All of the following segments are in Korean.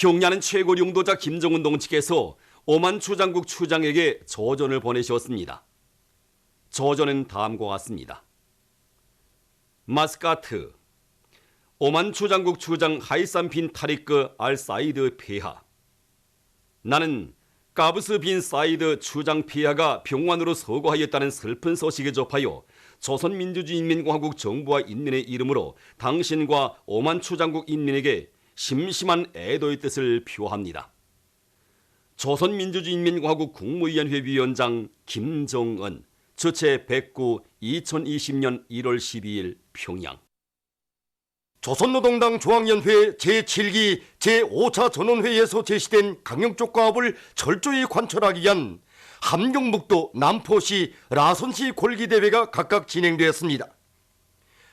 경야는 최고 용도자 김정은 동지께서 오만 추장국 추장에게 저전을 보내셨습니다. 저전은 다음과 같습니다. 마스카트 오만 추장국 추장 하이산 빈 타리크 알 사이드 페하. 나는 까부스 빈 사이드 추장 페하가 병환으로 서거하였다는 슬픈 소식을 접하여 조선민주주의인민공화국 정부와 인민의 이름으로 당신과 오만 추장국 인민에게 심심한 애도의 뜻을 표합니다. 조선민주주의인민공화국 국무위원회 위원장 김정은 주최 109 2020년 1월 12일 평양. 조선노동당 중앙연회 제7기 제5차 전원회의에서 제시된 강령적 과업을 철저히 관철하기 위한 함경북도 남포시 라선시 골기대회가 각각 진행되었습니다.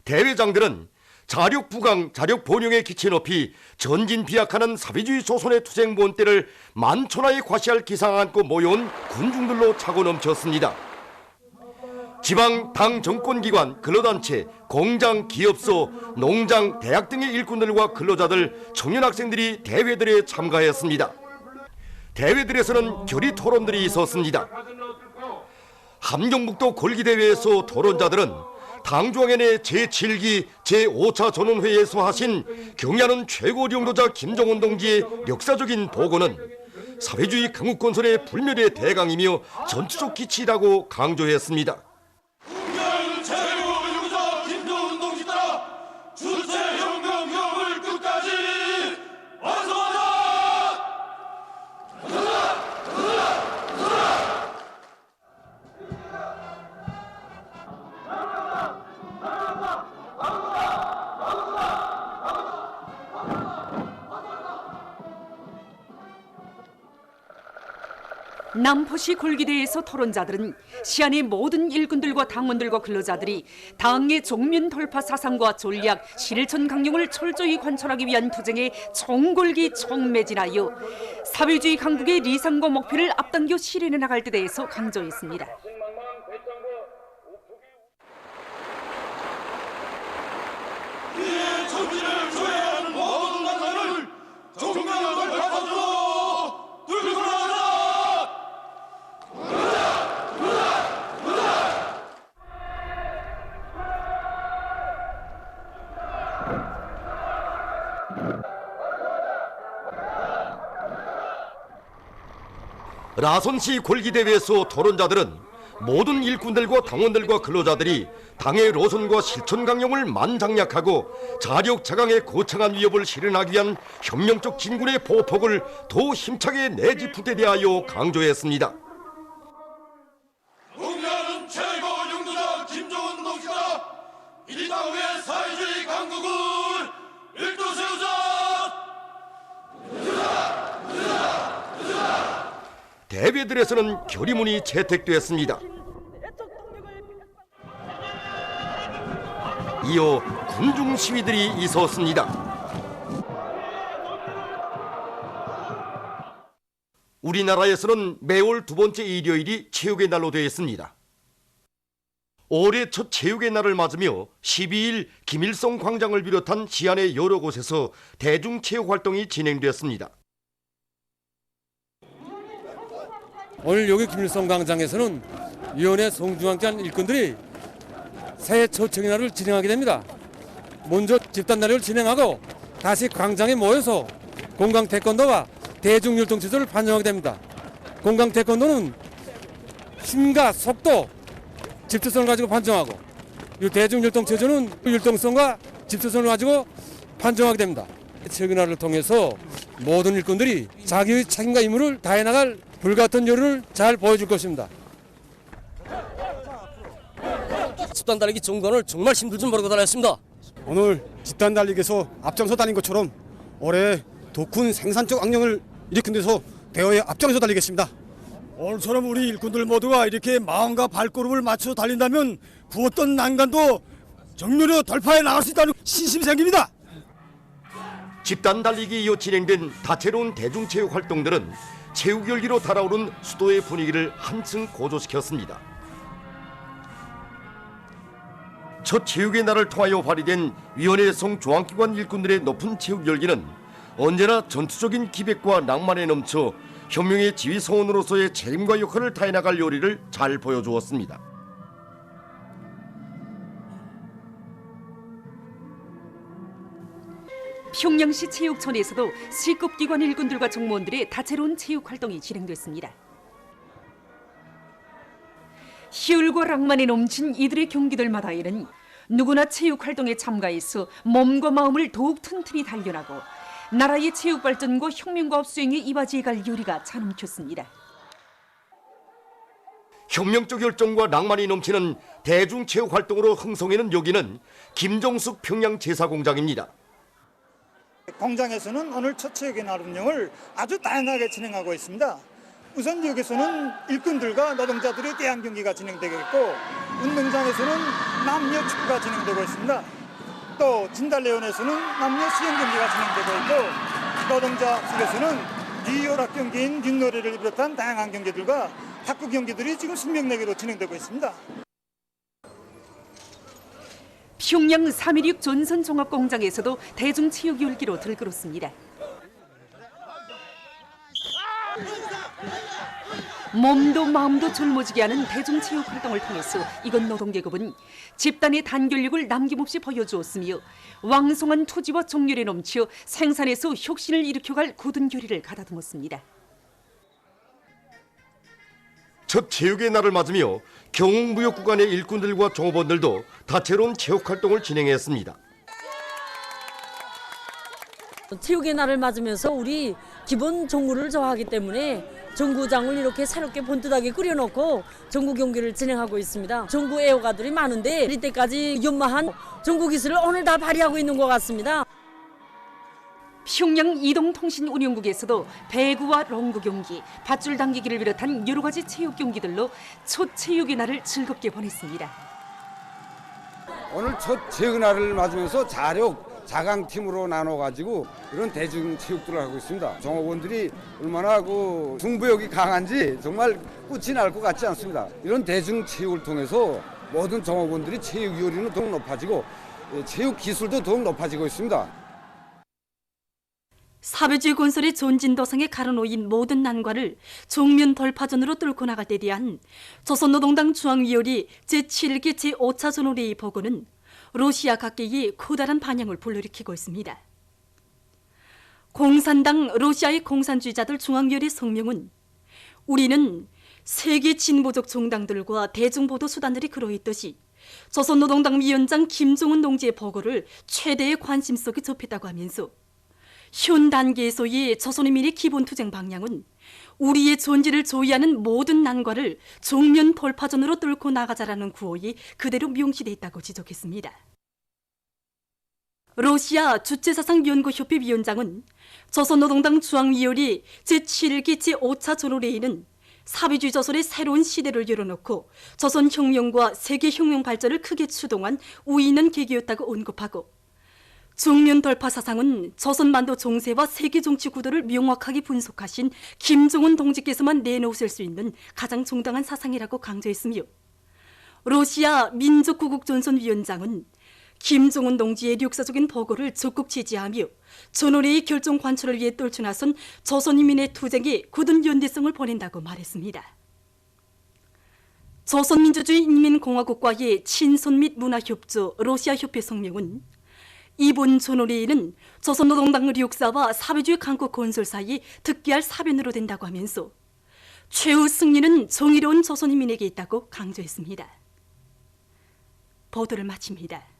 대회장들은 자력 부강, 자력 본용의 기치 높이 전진 비약하는 사회주의 조선의 투쟁 본때를 만천하에 과시할 기상 안고 모여온 군중들로 차고 넘쳤습니다. 지방 당 정권기관, 근로단체, 공장, 기업소, 농장, 대학 등의 일꾼들과 근로자들, 청년 학생들이 대회들에 참가했습니다. 대회들에서는 결의 토론들이 있었습니다. 함경북도 골기대회에서 토론자들은 당중앙회 제7기 제5차 전원회의에서 하신 경야는 최고 용도자 김정은 동지의 역사적인 보고는 사회주의 강국건설의 불멸의 대강이며 전투적 기치라고 강조했습니다. 경야는 최고 용도자 김정은 동지 따라 주체혁명을 끝까지 완성하자! 남포시 골기대에서 토론자들은 시안의 모든 일꾼들과 당원들과 근로자들이 당의 종면 돌파 사상과 전략, 실천 강령을 철저히 관철하기 위한 투쟁에 총골기 총매진하여 사회주의 강국의 리상과 목표를 앞당겨 실현해 나갈 때 대해서 강조했습니다. 이에 전진을 조회하는 모든 난관을 정면을 갚아주어 들고 나가자! 라선시 골기대회에서 토론자들은 모든 일꾼들과 당원들과 근로자들이 당의 로선과 실천 강령을 만장약하고 자력 자강의 거창한 위협을 실현하기 위한 혁명적 진군의 보폭을 더 힘차게 내짚을 때 대하여 강조했습니다. 경야는 최고 용도자 김정은 동지가 이 땅의 사회주의 강국을 일도세우자! 대회들에서는 결의문이 채택되었습니다. 이어 군중 시위들이 있었습니다. 우리나라에서는 매월 두 번째 일요일이 체육의 날로 되어 있습니다. 올해 첫 체육의 날을 맞으며 12일 김일성 광장을 비롯한 시안의 여러 곳에서 대중체육 활동이 진행되었습니다. 오늘 여기 김일성 광장에서는 위원회 송중앙단 일꾼들이 새해 첫 체육날을 진행하게 됩니다. 먼저 집단날을 진행하고 다시 광장에 모여서 공강 태권도와 대중율동 체조를 판정하게 됩니다. 공강 태권도는 힘과 속도, 집중성을 가지고 판정하고 이 대중율동 체조는 율동성과 집중성을 가지고 판정하게 됩니다. 체육날을 통해서 모든 일꾼들이 자기의 책임과 임무를 다해 나갈 불같은 열을 잘 보여줄 것입니다. 집단 달리기 종관을 정말 힘들 좀 모르고 달렸습니다. 오늘 집단 달리기에서 앞장서 다닌 것처럼 올해 더 큰 생산적 악령을 일으킨 데서 대회에 앞장서 달리겠습니다. 오늘처럼 우리 일꾼들 모두가 이렇게 마음과 발걸음을 맞춰 달린다면 그 어떤 난간도 정면으로 돌파해 나갈 수 있다는 신심이 생깁니다. 집단 달리기 이어 진행된 다채로운 대중체육 활동들은 체육 열기로 달아오른 수도의 분위기를 한층 고조시켰습니다. 첫 체육의 날을 통하여 발휘된 위원회 성 중앙기관 일꾼들의 높은 체육 열기는 언제나 전투적인 기백과 낭만에 넘쳐 혁명의 지휘사원으로서의 책임과 역할을 다해나갈 요리를 잘 보여주었습니다. 평양시 체육촌에서도 시급기관 일꾼들과 정무원들의 다채로운 체육 활동이 진행됐습니다. 희열과 낭만에 넘친 이들의 경기들마다에는 누구나 체육 활동에 참가해서 몸과 마음을 더욱 튼튼히 단련하고 나라의 체육 발전과 혁명과업 수행에 이바지해갈 요리가 차넘쳤습니다. 혁명적 열정과 낭만이 넘치는 대중체육 활동으로 흥성에는 여기는 김정숙 평양제사공장입니다. 공장에서는 오늘 첫 체육의 날 운영을 아주 다양하게 진행하고 있습니다. 우선 여기서는 일꾼들과 노동자들의 대항 경기가 진행되고 있고, 운동장에서는 남녀 축구가 진행되고 있습니다. 또 진달래원에서는 남녀 수영 경기가 진행되고 있고, 노동자 측에서는 리오락 경기인 윷놀이를 비롯한 다양한 경기들과 탁구 경기들이 지금 숙명내기로 진행되고 있습니다. 평양 316 전선종합공장에서도 대중체육 열기로 들끓었습니다. 몸도 마음도 젊어지게 하는 대중체육 활동을 통해서 이건 노동계급은 집단의 단결력을 남김없이 보여주었으며 왕성한 토지와 정열에 넘쳐 생산에서 혁신을 일으켜갈 굳은 결의를 가다듬었습니다. 첫 체육의 날을 맞으며 경웅무역구간의 일꾼들과 종업원들도 다채로운 체육 활동을 진행했습니다. 체육의 날을 맞으면서 우리 기본 종구를 좋아하기 때문에 종구장을 이렇게 새롭게 본뜨하게 끓여놓고 종구 경기를 진행하고 있습니다. 종구 애호가들이 많은데 이때까지 연마한 종구 기술을 오늘 다 발휘하고 있는 것 같습니다. 평양 이동통신운영국에서도 배구와 롱구 경기, 밧줄 당기기를 비롯한 여러 가지 체육 경기들로 첫 체육의 날을 즐겁게 보냈습니다. 오늘 첫 체육의 날을 맞으면서 자강팀으로 나눠가지고 이런 대중체육들을 하고 있습니다. 종업원들이 얼마나 승부욕이 강한지 정말 끝이 날 것 같지 않습니다. 이런 대중체육을 통해서 모든 종업원들이 체육 요리는 더욱 높아지고 체육 기술도 더욱 높아지고 있습니다. 사회주의 건설의 존진도상에 가로놓인 모든 난관을 정면 돌파전으로 뚫고 나갈 때 대한 조선노동당 중앙위원회 제7기 제5차 전원회의 보고는 러시아 각계의 커다란 반향을 불러일으키고 있습니다. 공산당 러시아의 공산주의자들 중앙위원회 성명은 우리는 세계 진보적 정당들과 대중보도 수단들이 그러했듯이 조선노동당 위원장 김정은 동지의 보고를 최대의 관심 속에 접했다고 하면서 현 단계에서의 조선인민의 기본투쟁 방향은 우리의 존재를 조이하는 모든 난관을 정면 돌파전으로 뚫고 나가자라는 구호이 그대로 명시돼 있다고 지적했습니다. 러시아 주체사상연구협회 위원장은 조선노동당 중앙위원회 제7기 제5차 전원회의는 사회주의 조선의 새로운 시대를 열어놓고 조선혁명과 세계혁명 발전을 크게 추동한 우위 있는 계기였다고 언급하고 정면 돌파 사상은 조선반도 정세와 세계 정치 구도를 명확하게 분석하신 김정은 동지께서만 내놓으실 수 있는 가장 정당한 사상이라고 강조했으며 러시아 민족구국전선위원장은 김정은 동지의 역사적인 보고를 적극 지지하며 전원회의 결정 관철을 위해 떨쳐나선 조선인민의 투쟁에 굳은 연대성을 보낸다고 말했습니다. 조선민주주의인민공화국과의 친선 및 문화협조 러시아협회 성명은 이번 전원회의는 조선노동당 역사와 사회주의 강국 건설 사이 특기할 사변으로 된다고 하면서 최후 승리는 정의로운 조선인민에게 있다고 강조했습니다. 보도를 마칩니다.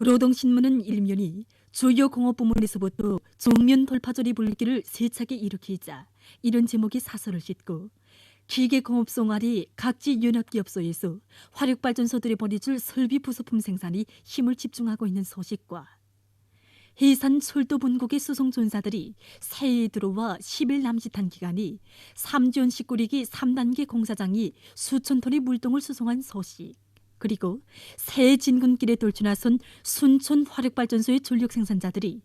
노동신문은 일면이 주요 공업부문에서부터 정면 돌파전이 불길을 세차게 일으키자 이런 제목의 사설을 싣고 기계공업송알이 각지 연합기업소에서 화력발전소들이 보내줄 설비 부속품 생산이 힘을 집중하고 있는 소식과 해산 철도 분국의 수송전사들이 새해에 들어와 10일 남짓한 기간이 삼지연 19리기 3단계 공사장이 수천 톤의 물동을 수송한 소식, 그리고 새 진군길에 돌출나선 순천 화력발전소의 전력 생산자들이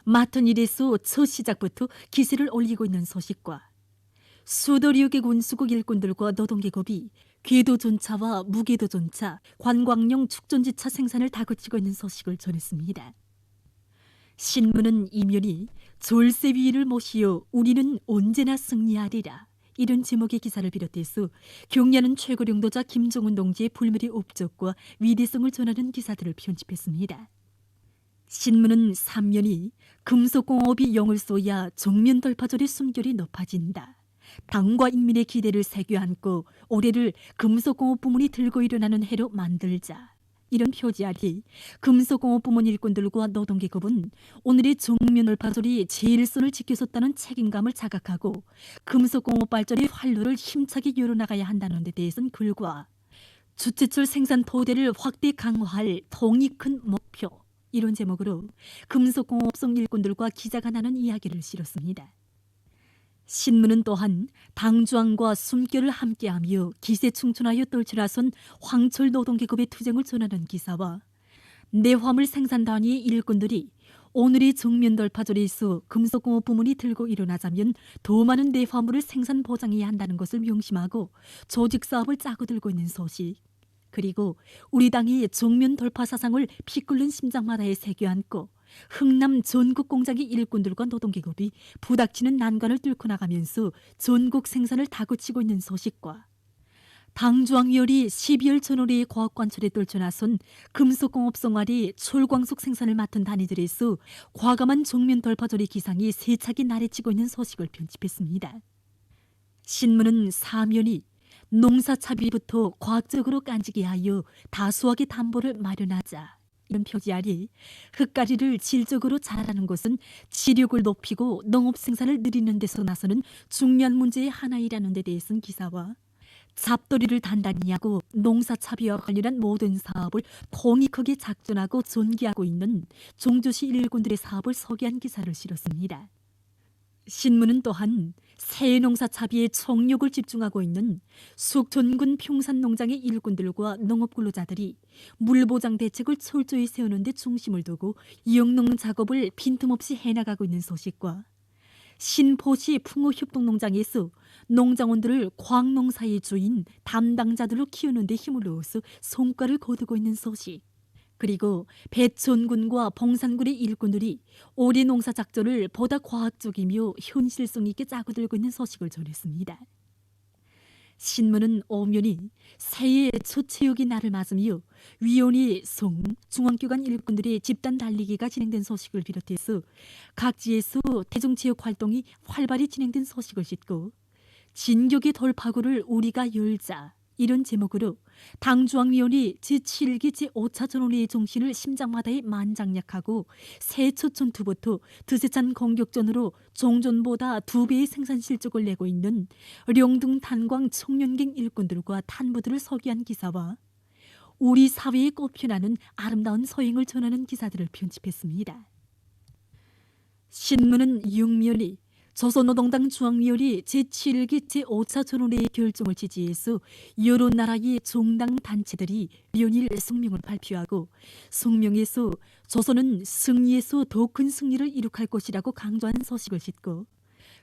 맡은 일에서 첫 시작부터 기세를 올리고 있는 소식과 수도리역의 군수국 일꾼들과 노동계급이 궤도전차와 무궤도전차, 관광용 축전지차 생산을 다그치고 있는 소식을 전했습니다. 신문은 이면이 졸세 위를 모시어 우리는 언제나 승리하리라, 이런 제목의 기사를 비롯해서 경례하는 최고領導자 김정은 동지의 불멸의 업적과 위대성을 전하는 기사들을 편집했습니다. 신문은 3면이 금속공업이 영을 쏘야 정면 돌파절의 숨결이 높아진다, 당과 인민의 기대를 새겨 안고 올해를 금속공업 부문이 들고 일어나는 해로 만들자, 이런 표지 아래 금속공업 부문 일꾼들과 노동계급은 오늘의 정면 돌파절이 제일선을 지켜섰다는 책임감을 자각하고 금속공업 발전의 활로를 힘차게 열어나가야 한다는 데 대해서는 글과 주체철 생산 토대를 확대 강화할 통이 큰 목표, 이런 제목으로 금속공업성 일꾼들과 기자가 나눈 이야기를 실었습니다. 신문은 또한 당주왕과 숨결을 함께하며 기세충천하여 떨쳐나선 황철 노동계급의 투쟁을 전하는 기사와 내화물 생산단위의 일꾼들이 오늘의 정면 돌파절에서 금속공업 부문이 들고 일어나자면 더 많은 내화물을 생산 보장해야 한다는 것을 명심하고 조직사업을 짜고 들고 있는 소식, 그리고 우리 당이 정면 돌파 사상을 피 끓는 심장마다에 새겨 안고 흥남 전국 공장의 일꾼들과 노동계급이 부닥치는 난관을 뚫고 나가면서 전국 생산을 다그치고 있는 소식과 당주왕위원이 12월 전월의 과학관철에 떨쳐나선 금속공업성활이 철광석 생산을 맡은 단위들에서 과감한 정면 돌파절의 기상이 세차게 나래치고 있는 소식을 편집했습니다. 신문은 3면이 농사차비부터 과학적으로 깐지게 하여 다수하게 담보를 마련하자, 이런 표지 아래 흙가리를 질적으로 자라는 것은 지력을 높이고 농업 생산을 늘리는 데서 나서는 중요한 문제의 하나이라는 데 대해서는 기사와 잡돌이를 단단히 하고 농사차비와 관련한 모든 사업을 통익하게 작전하고 전개하고 있는 종주시 일꾼들의 사업을 소개한 기사를 실었습니다. 신문은 또한 새 농사차비에 총력을 집중하고 있는 숙천군 평산농장의 일꾼들과 농업근로자들이 물보장 대책을 철저히 세우는 데 중심을 두고 영농 작업을 빈틈없이 해나가고 있는 소식과 신포시 풍어협동농장에서 농장원들을 광농사의 주인 담당자들로 키우는 데 힘을 넣어서 성과를 거두고 있는 소식, 그리고 배천군과 봉산군의 일꾼들이 올해 농사 작전을 보다 과학적이며 현실성 있게 짜고 들고 있는 소식을 전했습니다. 신문은 오면이 새해 첫 체육이 날을 맞으며 위원회, 성, 중앙기관 일꾼들의 집단 달리기가 진행된 소식을 비롯해서 각지에서 대중체육 활동이 활발히 진행된 소식을 싣고 진격의 돌파구를 우리가 열자, 이런 제목으로 당주왕위원이 제7기 제5차 전원회의 정신을 심장마다에 만장약하고 새 첫 전투부터 드세찬 공격전으로 종전보다 2배의 생산 실적을 내고 있는 령등 탄광 청년갱 일꾼들과 탄부들을 소개한 기사와 우리 사회에 꼽혀나는 아름다운 소행을 전하는 기사들을 편집했습니다. 신문은 6면이 조선노동당 중앙위원회 제7기 제5차 전원회의 결정을 지지해서 여러 나라의 정당 단체들이 연일 성명을 발표하고 성명에서 조선은 승리에서 더 큰 승리를 이룩할 것이라고 강조한 소식을 싣고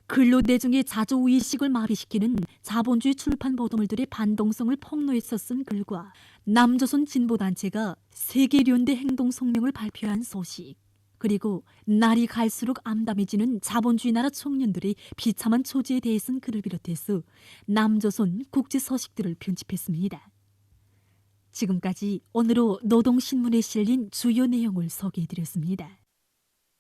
근로대중의 자조의식을 마비시키는 자본주의 출판 보도물들의 반동성을 폭로해서 쓴 글과 남조선 진보단체가 세계련대 행동 성명을 발표한 소식, 그리고 날이 갈수록 암담해지는 자본주의 나라 청년들의 비참한 처지에 대해서는 글을 비롯해서 남조선 국제 소식들을 편집했습니다. 지금까지 오늘로 노동신문에 실린 주요 내용을 소개해드렸습니다.